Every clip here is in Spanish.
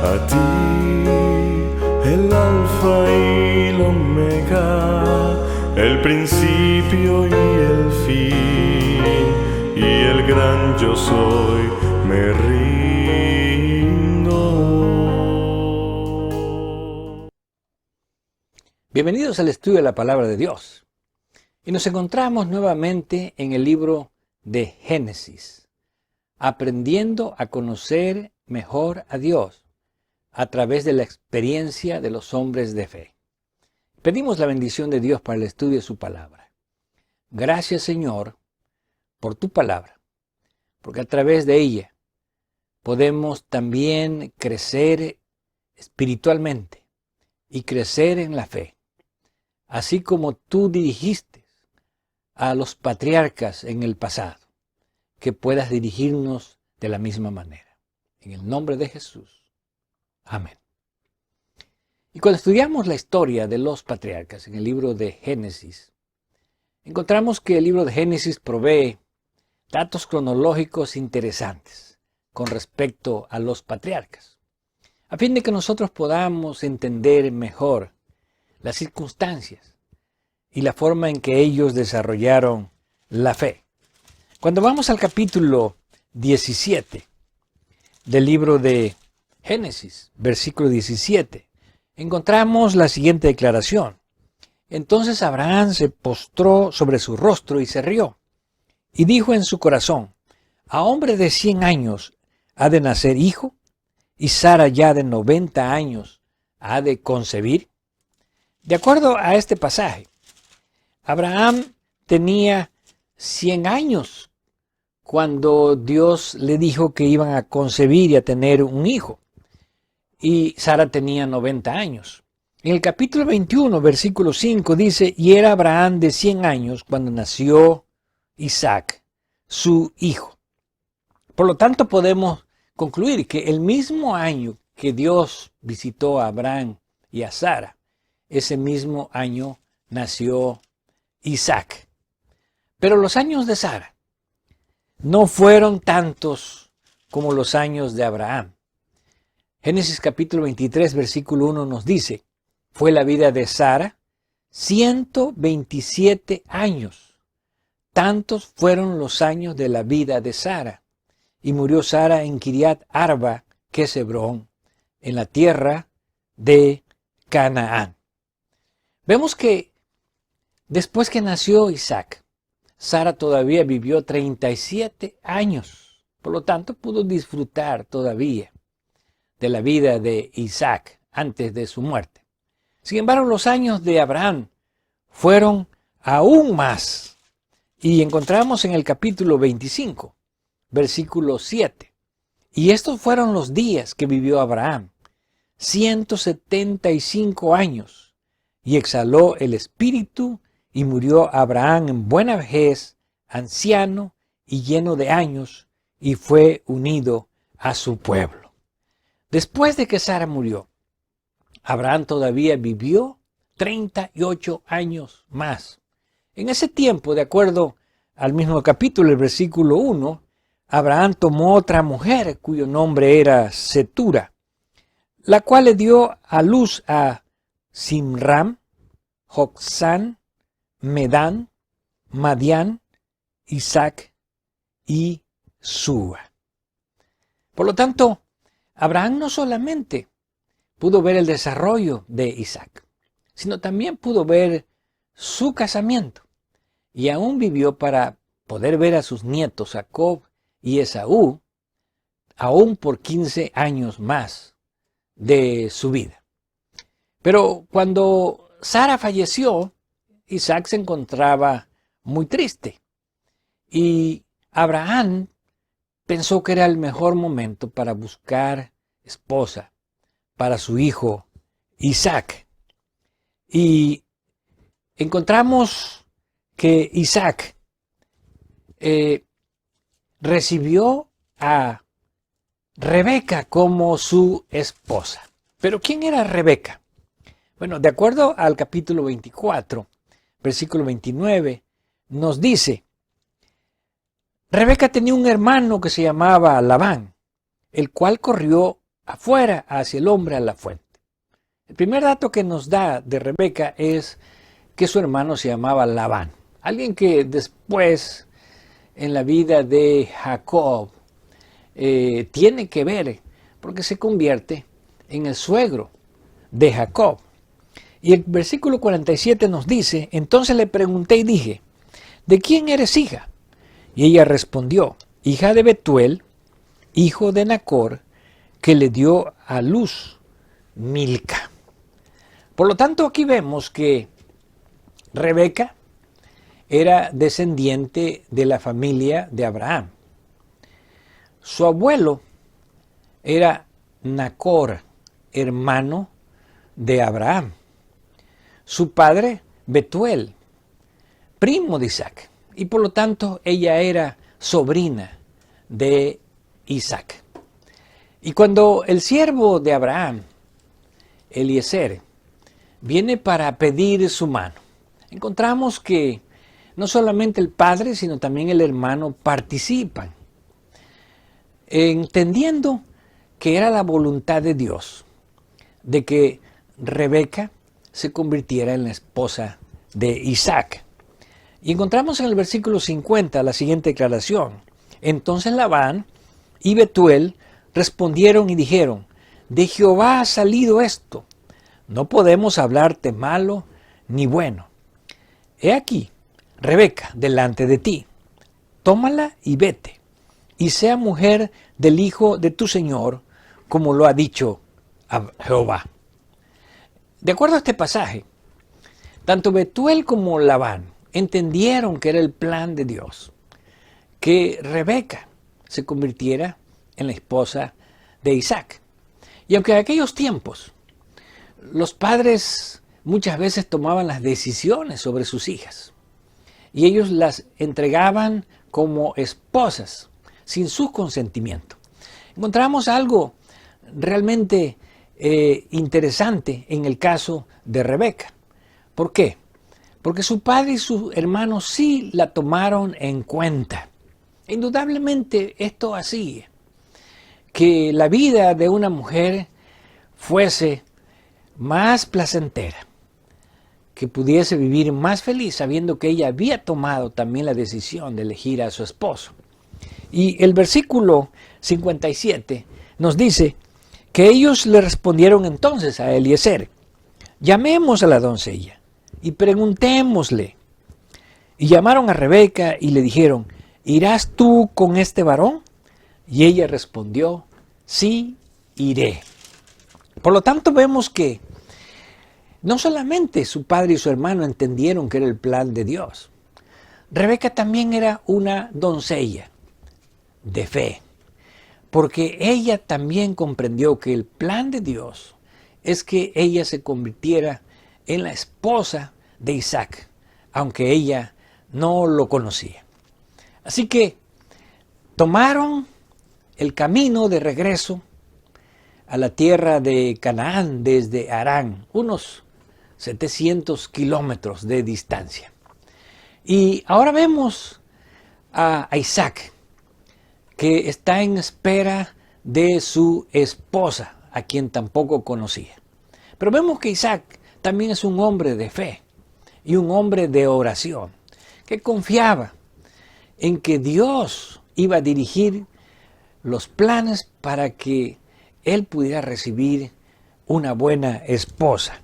A ti, el alfa y el omega, el principio y el fin, y el gran yo soy, me rindo. Bienvenidos al estudio de la Palabra de Dios. Y nos encontramos nuevamente en el libro de Génesis, aprendiendo a conocer mejor a Dios a través de la experiencia de los hombres de fe. Pedimos la bendición de Dios para el estudio de su palabra. Gracias, Señor, por tu palabra, porque a través de ella podemos también crecer espiritualmente y crecer en la fe, así como tú dirigiste a los patriarcas en el pasado, que puedas dirigirnos de la misma manera. En el nombre de Jesús. Amén. Y cuando estudiamos la historia de los patriarcas en el libro de Génesis, encontramos que el libro de Génesis provee datos cronológicos interesantes con respecto a los patriarcas, a fin de que nosotros podamos entender mejor las circunstancias y la forma en que ellos desarrollaron la fe. Cuando vamos al capítulo 17 del libro de Génesis, versículo 17, encontramos la siguiente declaración. Entonces Abraham se postró sobre su rostro y se rió, y dijo en su corazón, ¿a hombre de 100 años ha de nacer hijo? ¿Y Sara ya de 90 años ha de concebir? De acuerdo a este pasaje, Abraham tenía 100 años cuando Dios le dijo que iban a concebir y a tener un hijo. Y Sara tenía 90 años. En el capítulo 21, versículo 5 dice, y era Abraham de 100 años cuando nació Isaac, su hijo. Por lo tanto, podemos concluir que el mismo año que Dios visitó a Abraham y a Sara, ese mismo año nació Isaac. Pero los años de Sara no fueron tantos como los años de Abraham. Génesis capítulo 23, versículo 1 nos dice, fue la vida de Sara 127 años. Tantos fueron los años de la vida de Sara. Y murió Sara en Kiriat Arba, que es Hebrón, en la tierra de Canaán. Vemos que después que nació Isaac, Sara todavía vivió 37 años. Por lo tanto, pudo disfrutar todavía de la vida de Isaac antes de su muerte. Sin embargo, los años de Abraham fueron aún más. Y encontramos en el capítulo 25, versículo 7. Y estos fueron los días que vivió Abraham, 175 años. Y exhaló el espíritu y murió Abraham en buena vejez, anciano y lleno de años, y fue unido a su pueblo. Después de que Sara murió, Abraham todavía vivió 38 años más. En ese tiempo, de acuerdo al mismo capítulo, el versículo 1, Abraham tomó otra mujer cuyo nombre era Setura, la cual le dio a luz a Simram, Joksán, Medán, Madián, Isaac y Súa. Por lo tanto, Abraham no solamente pudo ver el desarrollo de Isaac, sino también pudo ver su casamiento y aún vivió para poder ver a sus nietos Jacob y Esaú aún por 15 años más de su vida. Pero cuando Sara falleció, Isaac se encontraba muy triste y Abraham pensó que era el mejor momento para buscar esposa para su hijo Isaac. Y encontramos que Isaac recibió a Rebeca como su esposa. ¿Pero quién era Rebeca? Bueno, de acuerdo al capítulo 24, versículo 29, nos dice, Rebeca tenía un hermano que se llamaba Labán, el cual corrió afuera hacia el hombre a la fuente. El primer dato que nos da de Rebeca es que su hermano se llamaba Labán, alguien que después en la vida de Jacob tiene que ver porque se convierte en el suegro de Jacob. Y el versículo 47 nos dice: entonces le pregunté y dije, ¿de quién eres hija? Y ella respondió, hija de Betuel, hijo de Nacor, que le dio a luz Milca. Por lo tanto, aquí vemos que Rebeca era descendiente de la familia de Abraham. Su abuelo era Nacor, hermano de Abraham. Su padre, Betuel, primo de Isaac. Y por lo tanto, ella era sobrina de Isaac. Y cuando el siervo de Abraham, Eliezer, viene para pedir su mano, encontramos que no solamente el padre, sino también el hermano participan, entendiendo que era la voluntad de Dios de que Rebeca se convirtiera en la esposa de Isaac. Y encontramos en el versículo 50 la siguiente declaración. Entonces Labán y Betuel respondieron y dijeron, de Jehová ha salido esto, no podemos hablarte malo ni bueno. He aquí, Rebeca, delante de ti, tómala y vete, y sea mujer del hijo de tu señor, como lo ha dicho a Jehová. De acuerdo a este pasaje, tanto Betuel como Labán entendieron que era el plan de Dios, que Rebeca se convirtiera en la esposa de Isaac. Y aunque en aquellos tiempos los padres muchas veces tomaban las decisiones sobre sus hijas y ellos las entregaban como esposas sin su consentimiento, encontramos algo realmente interesante en el caso de Rebeca. ¿Por qué? Porque su padre y sus hermanos sí la tomaron en cuenta. Indudablemente esto hacía que la vida de una mujer fuese más placentera, que pudiese vivir más feliz sabiendo que ella había tomado también la decisión de elegir a su esposo. Y el versículo 57 nos dice que ellos le respondieron entonces a Eliezer, llamemos a la doncella y preguntémosle. Y llamaron a Rebeca y le dijeron, ¿irás tú con este varón? Y ella respondió, sí, iré. Por lo tanto, vemos que no solamente su padre y su hermano entendieron que era el plan de Dios. Rebeca también era una doncella de fe, porque ella también comprendió que el plan de Dios es que ella se convirtiera en la esposa de Isaac, aunque ella no lo conocía. Así que tomaron el camino de regreso a la tierra de Canaán desde Harán, unos 700 kilómetros de distancia. Y ahora vemos a Isaac, que está en espera de su esposa, a quien tampoco conocía. Pero vemos que Isaac también es un hombre de fe y un hombre de oración, que confiaba en que Dios iba a dirigir los planes para que él pudiera recibir una buena esposa.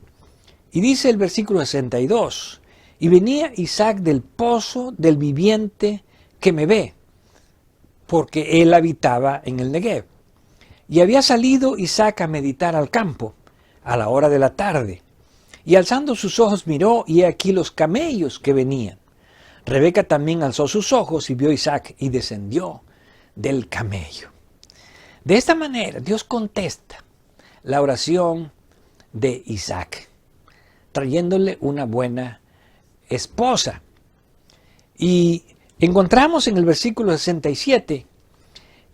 Y dice el versículo 62, y venía Isaac del pozo del viviente que me ve, porque él habitaba en el Negev. Y había salido Isaac a meditar al campo, a la hora de la tarde. Y alzando sus ojos miró, y he aquí los camellos que venían. Rebeca también alzó sus ojos y vio a Isaac, y descendió del camello. De esta manera, Dios contesta la oración de Isaac, trayéndole una buena esposa. Y encontramos en el versículo 67,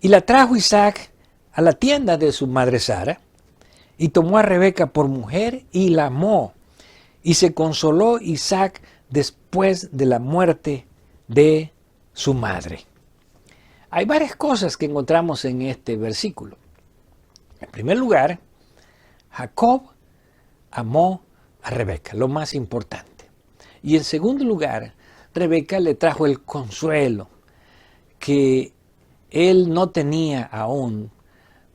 y la trajo Isaac a la tienda de su madre Sara, y tomó a Rebeca por mujer y la amó, y se consoló Isaac después de la muerte de su madre. Hay varias cosas que encontramos en este versículo. En primer lugar, Jacob amó a Rebeca, lo más importante. Y en segundo lugar, Rebeca le trajo el consuelo que él no tenía aún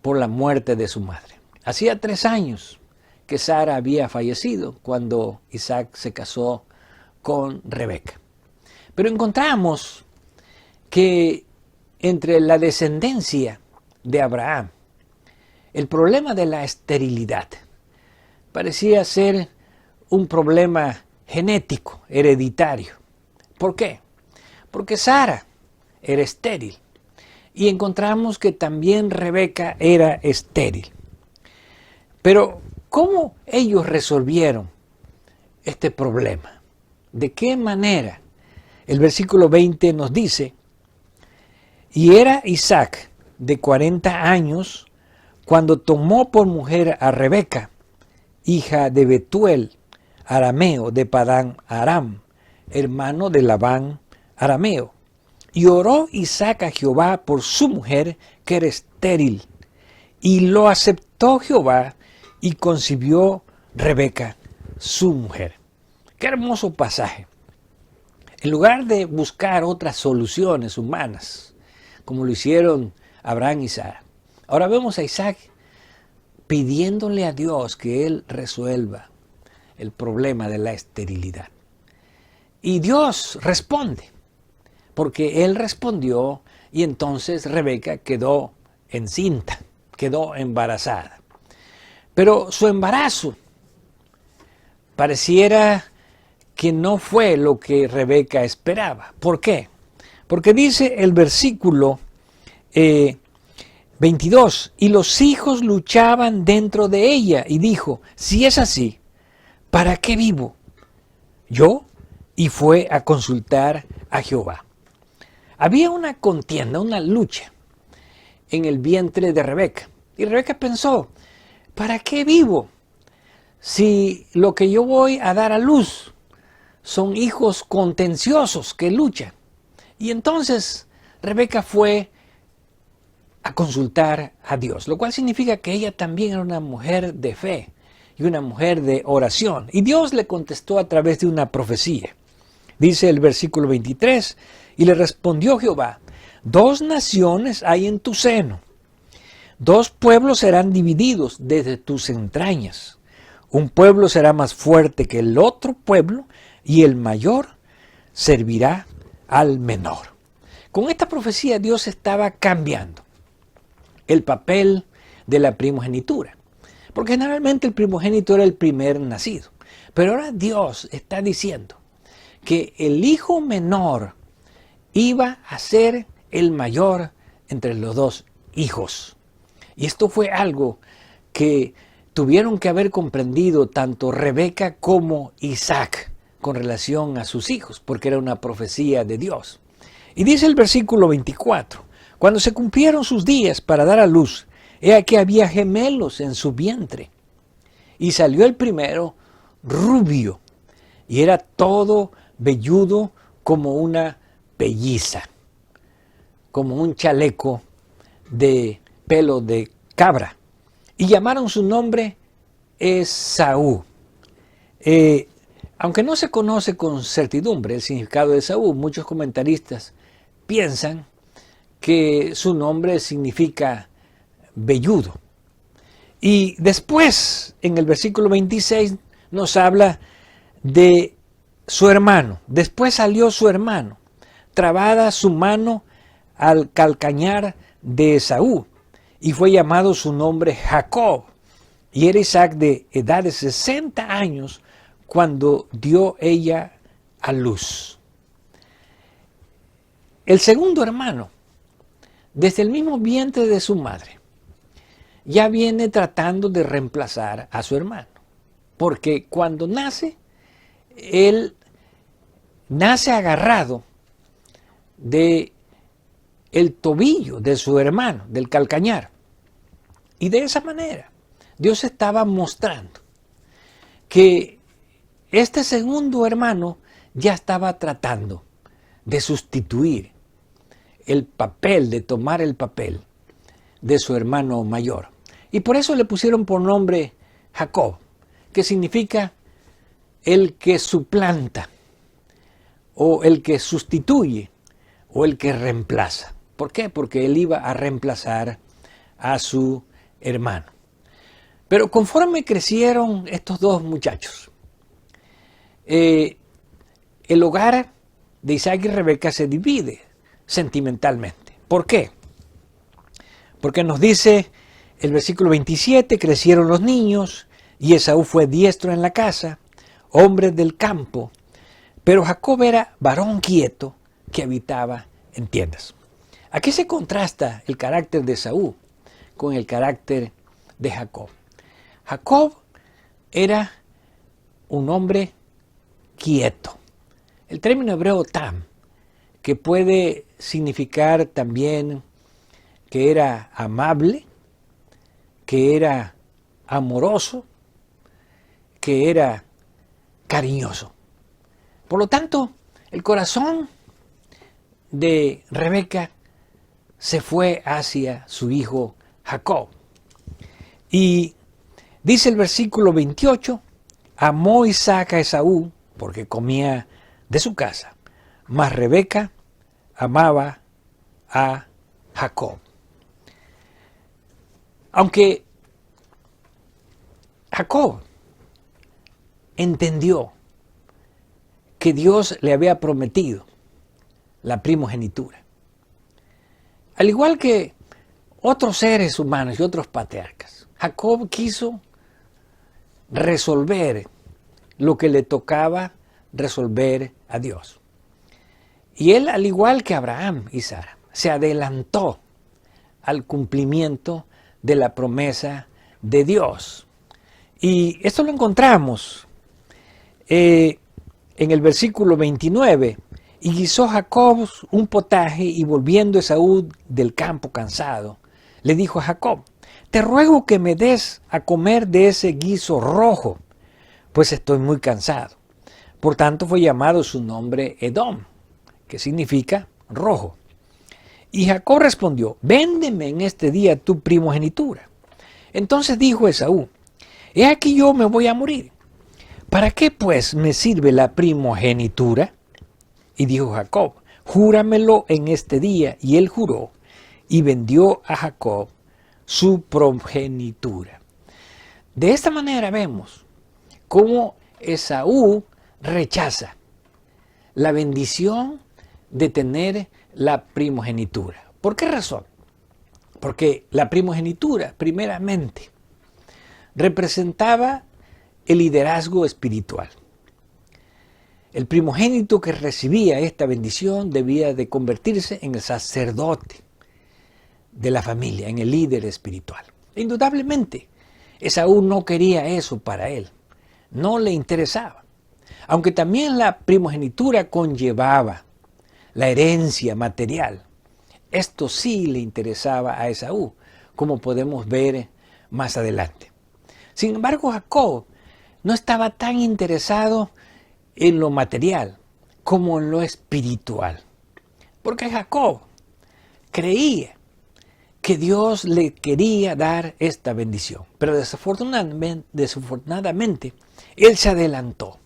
por la muerte de su madre. Hacía 3 años que Sara había fallecido cuando Isaac se casó con Rebeca. Pero encontramos que entre la descendencia de Abraham, el problema de la esterilidad parecía ser un problema genético, hereditario. ¿Por qué? Porque Sara era estéril y encontramos que también Rebeca era estéril. Pero, ¿cómo ellos resolvieron este problema? ¿De qué manera? El versículo 20 nos dice: y era Isaac de 40 años cuando tomó por mujer a Rebeca, hija de Betuel, arameo de Padán Aram, hermano de Labán arameo. Y oró Isaac a Jehová por su mujer, que era estéril. Y lo aceptó Jehová, y concibió Rebeca, su mujer. Qué hermoso pasaje. En lugar de buscar otras soluciones humanas, como lo hicieron Abraham y Sara, ahora vemos a Isaac pidiéndole a Dios que él resuelva el problema de la esterilidad. Y Dios responde, porque él respondió y entonces Rebeca quedó encinta, quedó embarazada. Pero su embarazo pareciera que no fue lo que Rebeca esperaba. ¿Por qué? Porque dice el versículo 22, y los hijos luchaban dentro de ella, y dijo: si es así, ¿para qué vivo yo? Y fue a consultar a Jehová. Había una contienda, una lucha en el vientre de Rebeca. Y Rebeca pensó: ¿para qué vivo si lo que yo voy a dar a luz son hijos contenciosos que luchan? Y entonces Rebeca fue a consultar a Dios, lo cual significa que ella también era una mujer de fe y una mujer de oración. Y Dios le contestó a través de una profecía. Dice el versículo 23, y le respondió Jehová: 2 naciones hay en tu seno, 2 pueblos serán divididos desde tus entrañas. Un pueblo será más fuerte que el otro pueblo, y el mayor servirá al menor. Con esta profecía Dios estaba cambiando el papel de la primogenitura, porque generalmente el primogénito era el primer nacido. Pero ahora Dios está diciendo que el hijo menor iba a ser el mayor entre los 2 hijos. Y esto fue algo que tuvieron que haber comprendido tanto Rebeca como Isaac con relación a sus hijos, porque era una profecía de Dios. Y dice el versículo 24, cuando se cumplieron sus días para dar a luz, he aquí había gemelos en su vientre. Y salió el primero rubio, y era todo velludo como una pelliza, como un chaleco de pelo de cabra. Y llamaron su nombre Esaú. Aunque no se conoce con certidumbre el significado de Esaú, muchos comentaristas piensan que su nombre significa velludo. Y después, en el versículo 26, nos habla de su hermano. Después salió su hermano, trabada su mano al calcañar de Esaú, y fue llamado su nombre Jacob. Y era Isaac de edad de 60 años cuando dio ella a luz. El segundo hermano, desde el mismo vientre de su madre, ya viene tratando de reemplazar a su hermano. Porque cuando nace, él nace agarrado de el tobillo de su hermano, del calcañar. Y de esa manera, Dios estaba mostrando que este segundo hermano ya estaba tratando de sustituir el papel, de tomar el papel de su hermano mayor. Y por eso le pusieron por nombre Jacob, que significa el que suplanta, o el que sustituye, o el que reemplaza. ¿Por qué? Porque él iba a reemplazar a su hermano. Pero conforme crecieron estos dos muchachos, el hogar de Isaac y Rebeca se divide sentimentalmente. ¿Por qué? Porque nos dice el versículo 27, crecieron los niños y Esaú fue diestro en la casa, hombre del campo, pero Jacob era varón quieto que habitaba en tiendas. Aquí se contrasta el carácter de Esaú con el carácter de Jacob. Jacob era un hombre quieto. El término hebreo tam, que puede significar también que era amable, que era amoroso, que era cariñoso. Por lo tanto, el corazón de Rebeca se fue hacia su hijo Jacob. Y dice el versículo 28, amó Isaac a Esaú porque comía de su casa, mas Rebeca amaba a Jacob. Aunque Jacob entendió que Dios le había prometido la primogenitura, al igual que otros seres humanos y otros patriarcas, Jacob quiso resolver lo que le tocaba resolver a Dios. Y él, al igual que Abraham y Sara, se adelantó al cumplimiento de la promesa de Dios. Y esto lo encontramos en el versículo 29. Y guisó Jacob un potaje, y volviendo Esaú del campo cansado, le dijo a Jacob, te ruego que me des a comer de ese guiso rojo, pues estoy muy cansado. Por tanto fue llamado su nombre Edom, que significa rojo. Y Jacob respondió, véndeme en este día tu primogenitura. Entonces dijo Esaú, he aquí yo me voy a morir. ¿Para qué pues me sirve la primogenitura? Y dijo Jacob, júramelo en este día. Y él juró, y vendió a Jacob su progenitura. De esta manera vemos cómo Esaú rechaza la bendición de tener la primogenitura. ¿Por qué razón? Porque la primogenitura, primeramente, representaba el liderazgo espiritual. El primogénito que recibía esta bendición debía de convertirse en el sacerdote de la familia, en el líder espiritual. Indudablemente, Esaú no quería eso para él, no le interesaba. Aunque también la primogenitura conllevaba la herencia material, esto sí le interesaba a Esaú, como podemos ver más adelante. Sin embargo, Jacob no estaba tan interesado en lo material como en lo espiritual, porque Jacob creía que Dios le quería dar esta bendición, pero desafortunadamente él se adelantó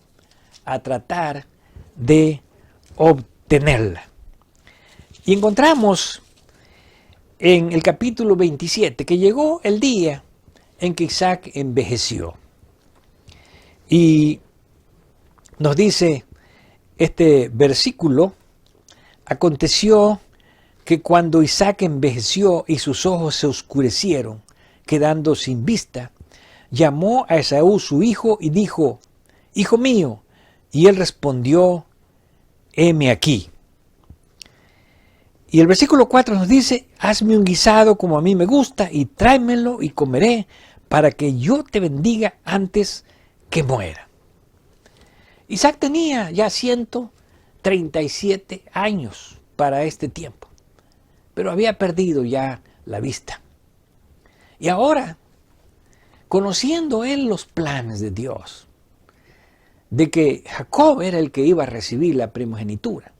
a tratar de obtenerla. Y encontramos en el capítulo 27 que llegó el día en que Isaac envejeció. Y nos dice este versículo, aconteció que cuando Isaac envejeció y sus ojos se oscurecieron, quedando sin vista, llamó a Esaú su hijo y dijo, hijo mío, y él respondió, heme aquí. Y el versículo 4 nos dice, hazme un guisado como a mí me gusta y tráemelo y comeré para que yo te bendiga antes que muera. Isaac tenía ya 137 años para este tiempo, pero había perdido ya la vista. Y ahora, conociendo él los planes de Dios, de que Jacob era el que iba a recibir la primogenitura,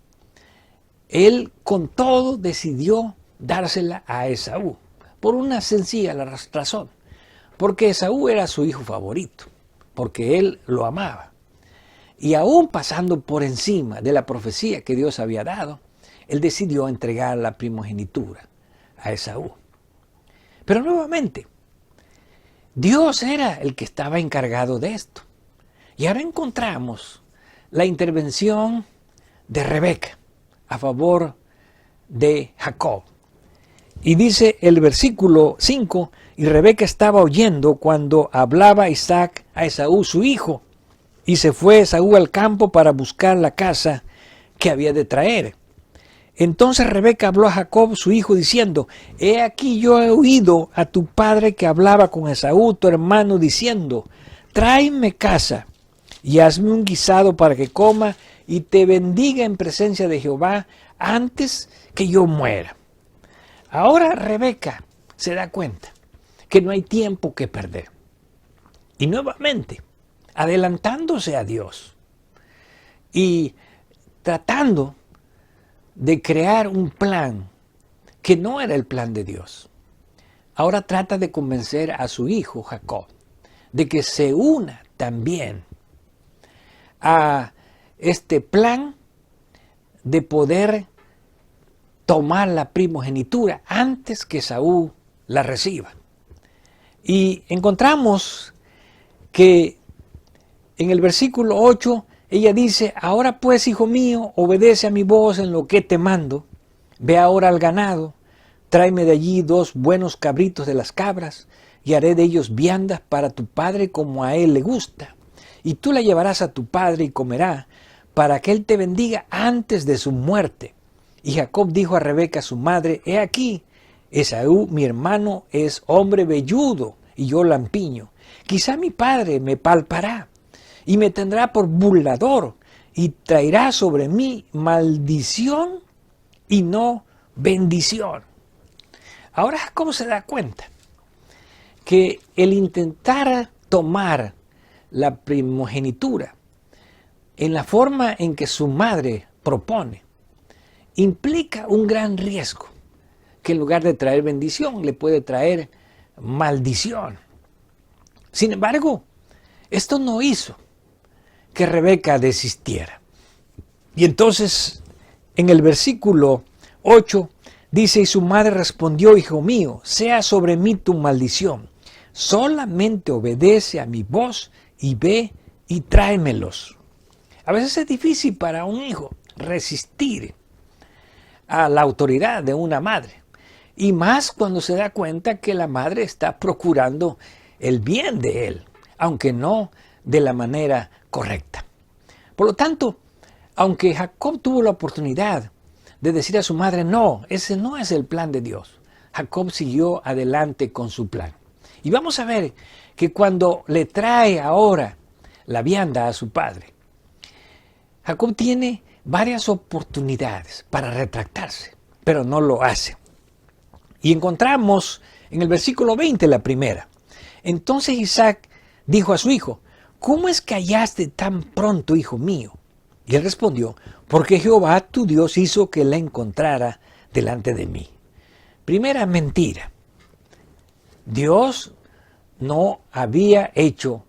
él con todo decidió dársela a Esaú, por una sencilla razón, porque Esaú era su hijo favorito, porque él lo amaba. Y aún pasando por encima de la profecía que Dios había dado, él decidió entregar la primogenitura a Esaú. Pero nuevamente, Dios era el que estaba encargado de esto. Y ahora encontramos la intervención de Rebeca a favor de Jacob. Y dice el versículo 5, y Rebeca estaba oyendo cuando hablaba Isaac a Esaú su hijo, y se fue Esaú al campo para buscar la caza que había de traer. Entonces Rebeca habló a Jacob su hijo diciendo, he aquí yo he oído a tu padre que hablaba con Esaú tu hermano diciendo, tráeme caza y hazme un guisado para que coma y te bendiga en presencia de Jehová antes que yo muera. Ahora Rebeca se da cuenta que no hay tiempo que perder. Y nuevamente, adelantándose a Dios y tratando de crear un plan que no era el plan de Dios. Ahora trata de convencer a su hijo Jacob de que se una también a este plan de poder tomar la primogenitura antes que Esaú la reciba. Y encontramos que en el versículo 8 ella dice, ahora pues, hijo mío, obedece a mi voz en lo que te mando. Ve ahora al ganado, tráeme de allí 2 buenos cabritos de las cabras, y haré de ellos viandas para tu padre como a él le gusta. Y tú la llevarás a tu padre y comerá, para que él te bendiga antes de su muerte. Y Jacob dijo a Rebeca su madre, he aquí, Esaú mi hermano es hombre velludo, y yo lampiño. Quizá mi padre me palpará, y me tendrá por burlador, y traerá sobre mí maldición y no bendición. Ahora Jacob se da cuenta que el intentar tomar la primogenitura en la forma en que su madre propone, implica un gran riesgo, que en lugar de traer bendición, le puede traer maldición. Sin embargo, esto no hizo que Rebeca desistiera. Y entonces, en el versículo 8, dice, y su madre respondió, hijo mío, sea sobre mí tu maldición, solamente obedece a mi voz y ve y tráemelos. A veces es difícil para un hijo resistir a la autoridad de una madre, y más cuando se da cuenta que la madre está procurando el bien de él, aunque no de la manera correcta. Por lo tanto, aunque Jacob tuvo la oportunidad de decir a su madre, no, ese no es el plan de Dios, Jacob siguió adelante con su plan. Y vamos a ver que cuando le trae ahora la vianda a su padre, Jacob tiene varias oportunidades para retractarse, pero no lo hace. Y encontramos en el versículo 20 la primera. Entonces Isaac dijo a su hijo, ¿cómo es que hallaste tan pronto, hijo mío? Y él respondió, porque Jehová tu Dios hizo que la encontrara delante de mí. Primera mentira. Dios no había hecho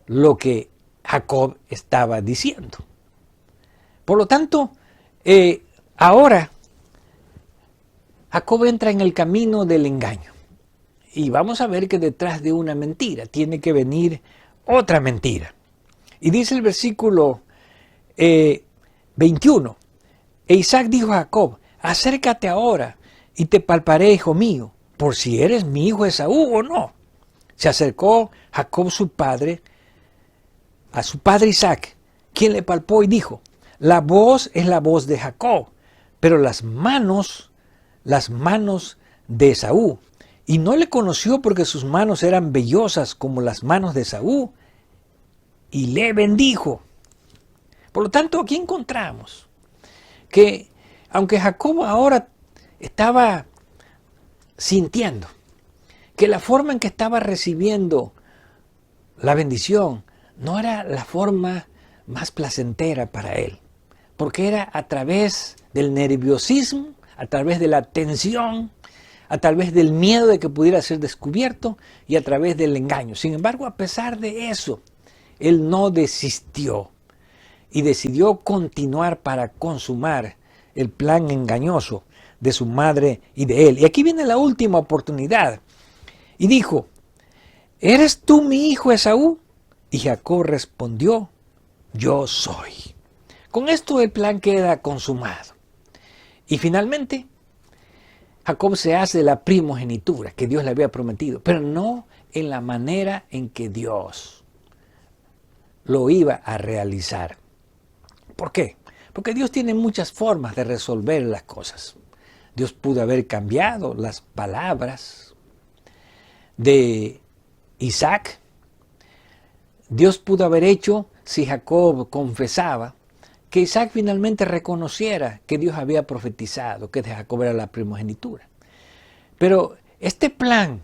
lo que Jacob estaba diciendo. Por lo tanto, ahora Jacob entra en el camino del engaño. Y vamos a ver que detrás de una mentira tiene que venir otra mentira. Y dice el versículo 21, e Isaac dijo a Jacob, acércate ahora y te palparé, hijo mío, por si eres mi hijo Esaú o no. Se acercó Jacob su padre, a su padre Isaac, quien le palpó y dijo, la voz es la voz de Jacob, pero las manos de Esaú. Y no le conoció porque sus manos eran vellosas como las manos de Esaú, y le bendijo. Por lo tanto, aquí encontramos que aunque Jacob ahora estaba sintiendo que la forma en que estaba recibiendo la bendición no era la forma más placentera para él, porque era a través del nerviosismo, a través de la tensión, a través del miedo de que pudiera ser descubierto y a través del engaño. Sin embargo, a pesar de eso, él no desistió y decidió continuar para consumar el plan engañoso de su madre y de él. Y aquí viene la última oportunidad. Y dijo, ¿eres tú mi hijo Esaú? Y Jacob respondió, yo soy. Con esto el plan queda consumado. Y finalmente, Jacob se hace la primogenitura que Dios le había prometido, pero no en la manera en que Dios lo iba a realizar. ¿Por qué? Porque Dios tiene muchas formas de resolver las cosas. Dios pudo haber cambiado las palabras de Isaac. Dios pudo haber hecho, si Jacob confesaba, que Isaac finalmente reconociera que Dios había profetizado, que de Jacob era la primogenitura. Pero este plan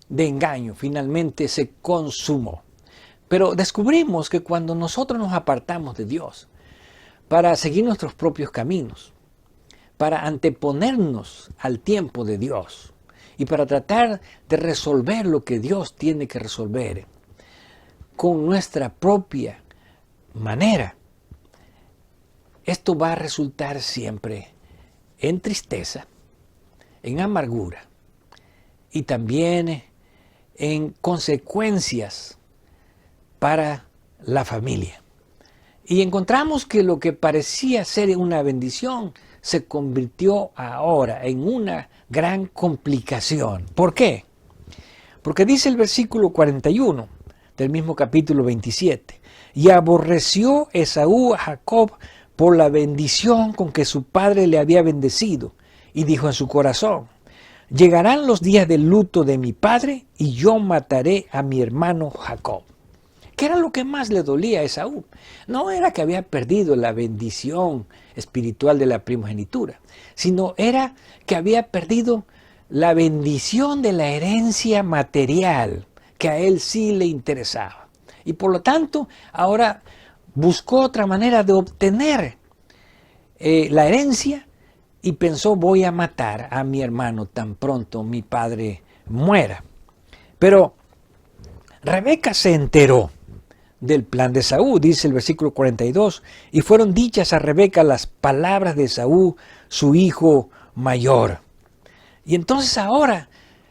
de engaño finalmente se consumó. Pero descubrimos que cuando nosotros nos apartamos de Dios para seguir nuestros propios caminos, para anteponernos al tiempo de Dios y para tratar de resolver lo que Dios tiene que resolver con nuestra propia manera, esto va a resultar siempre en tristeza, en amargura y también en consecuencias para la familia. Y encontramos que lo que parecía ser una bendición se convirtió ahora en una gran complicación. ¿Por qué? Porque dice el versículo 41 del mismo capítulo 27, y aborreció Esaú a Jacob por la bendición con que su padre le había bendecido, y dijo en su corazón, llegarán los días del luto de mi padre, y yo mataré a mi hermano Jacob. ¿Qué era lo que más le dolía a Esaú? No era que había perdido la bendición espiritual de la primogenitura, sino era que había perdido la bendición de la herencia material, que a él sí le interesaba. Y por lo tanto, ahora buscó otra manera de obtener la herencia y pensó, voy a matar a mi hermano tan pronto mi padre muera. Pero Rebeca se enteró del plan de Esaú, dice el versículo 42, y fueron dichas a Rebeca las palabras de Esaú, su hijo mayor. Y entonces ahora,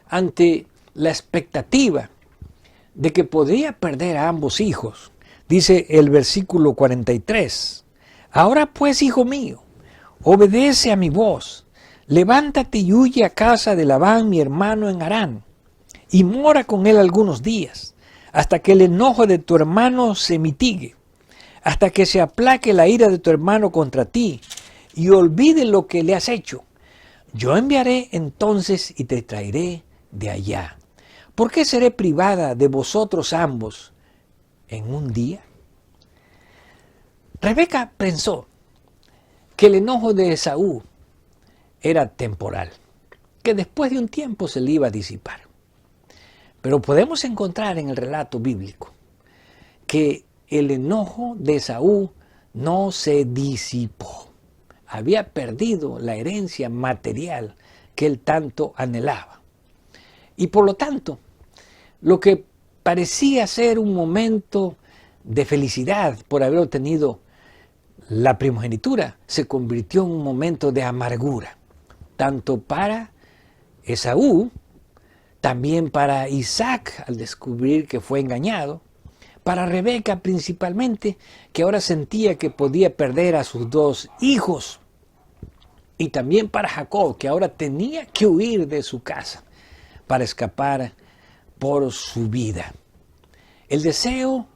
ante la expectativa de que podría perder a ambos hijos, dice el versículo 43, ahora pues, hijo mío, obedece a mi voz, levántate y huye a casa de Labán mi hermano en Harán, y mora con él algunos días, hasta que el enojo de tu hermano se mitigue, hasta que se aplaque la ira de tu hermano contra ti, y olvide lo que le has hecho. Yo enviaré entonces y te traeré de allá. ¿Por qué seré privada de vosotros ambos en un día? Rebeca pensó que el enojo de Esaú era temporal, que después de un tiempo se le iba a disipar. Pero podemos encontrar en el relato bíblico que el enojo de Esaú no se disipó. Había perdido la herencia material que él tanto anhelaba. Y por lo tanto, lo que parecía ser un momento de felicidad por haber obtenido la primogenitura, se convirtió en un momento de amargura, tanto para Esaú, también para Isaac al descubrir que fue engañado, para Rebeca principalmente, que ahora sentía que podía perder a sus dos hijos, y también para Jacob, que ahora tenía que huir de su casa para escapar por su vida. El deseo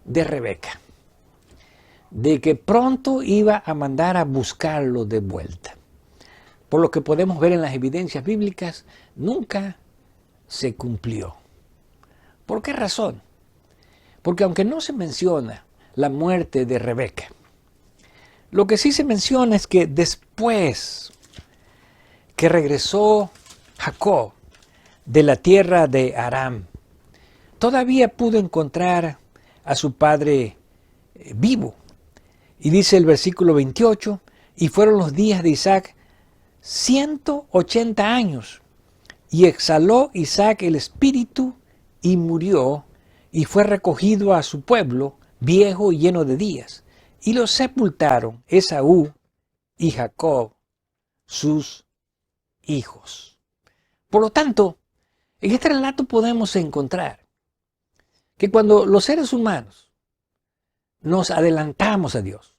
de Rebeca de que pronto iba a mandar a buscarlo de vuelta, por lo que podemos ver en las evidencias bíblicas, nunca se cumplió. ¿Por qué razón? Porque aunque no se menciona la muerte de Rebeca, lo que sí se menciona es que después que regresó Jacob de la tierra de Aram, todavía pudo encontrar a su padre vivo. Y dice el versículo 28, y fueron los días de Isaac 180 años, Y exhaló Isaac el espíritu y murió, y fue recogido a su pueblo, viejo y lleno de días. Y lo sepultaron Esaú y Jacob, sus hijos. Por lo tanto, en este relato podemos encontrar que cuando los seres humanos nos adelantamos a Dios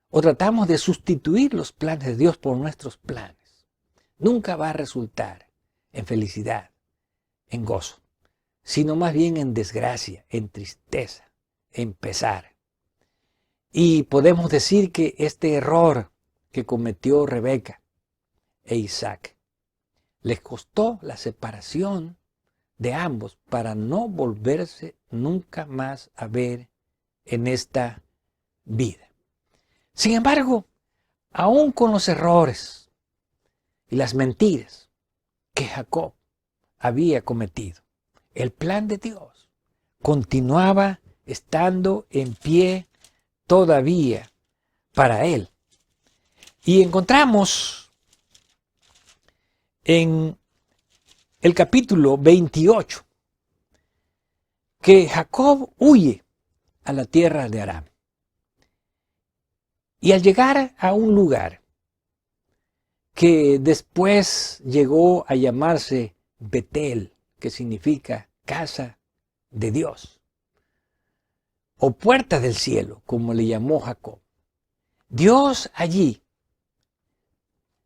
o tratamos de sustituir los planes de Dios por nuestros planes, nunca va a resultar en felicidad, en gozo, sino más bien en desgracia, en tristeza, en pesar. Y podemos decir que este error que cometió Rebeca e Isaac les costó la separación de ambos para no volverse nunca más a ver en esta vida. Sin embargo, aún con los errores y las mentiras que Jacob había cometido, el plan de Dios continuaba estando en pie todavía para él. Y encontramos en el capítulo 28 que Jacob huye a la tierra de Aram. Y al llegar a un lugar que después llegó a llamarse Betel, que significa casa de Dios, o puerta del cielo, como le llamó Jacob, Dios allí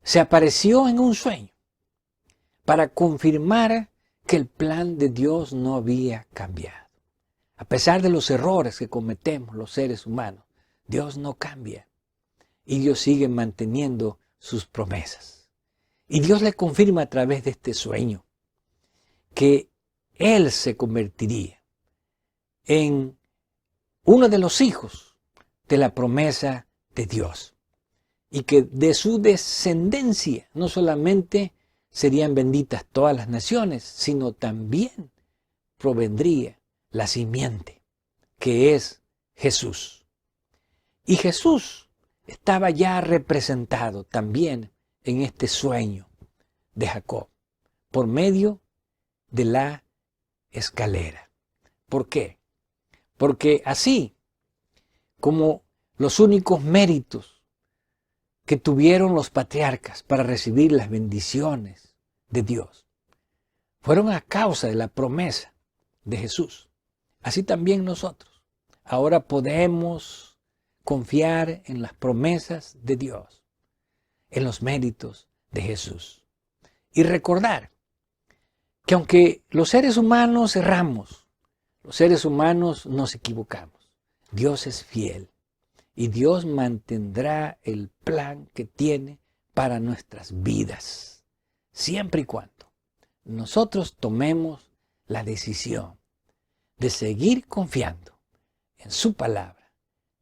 se apareció en un sueño para confirmar que el plan de Dios no había cambiado. A pesar de los errores que cometemos los seres humanos, Dios no cambia y Dios sigue manteniendo sus promesas. Y Dios le confirma a través de este sueño que Él se convertiría en uno de los hijos de la promesa de Dios y que de su descendencia no solamente serían benditas todas las naciones, sino también provendría la simiente, que es Jesús. Y Jesús estaba ya representado también en este sueño de Jacob, por medio de la escalera. ¿Por qué? Porque así como los únicos méritos que tuvieron los patriarcas para recibir las bendiciones de Dios fueron a causa de la promesa de Jesús, así también nosotros ahora podemos confiar en las promesas de Dios, en los méritos de Jesús. Y recordar que aunque los seres humanos erramos, los seres humanos nos equivocamos, Dios es fiel y Dios mantendrá el plan que tiene para nuestras vidas, siempre y cuando nosotros tomemos la decisión de seguir confiando en su palabra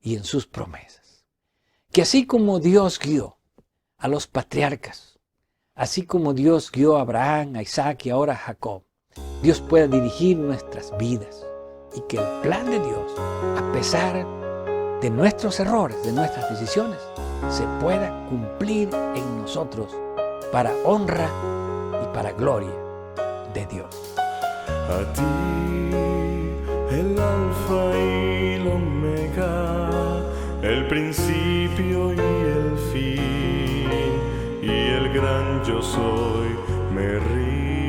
y en sus promesas. Que así como Dios guió a los patriarcas, así como Dios guió a Abraham, a Isaac y ahora a Jacob, Dios pueda dirigir nuestras vidas y que el plan de Dios, a pesar de nuestros errores, de nuestras decisiones, se pueda cumplir en nosotros para honra y para gloria de Dios. A ti, el alfa y el omega, el principio y el fin, y el gran yo soy, me río.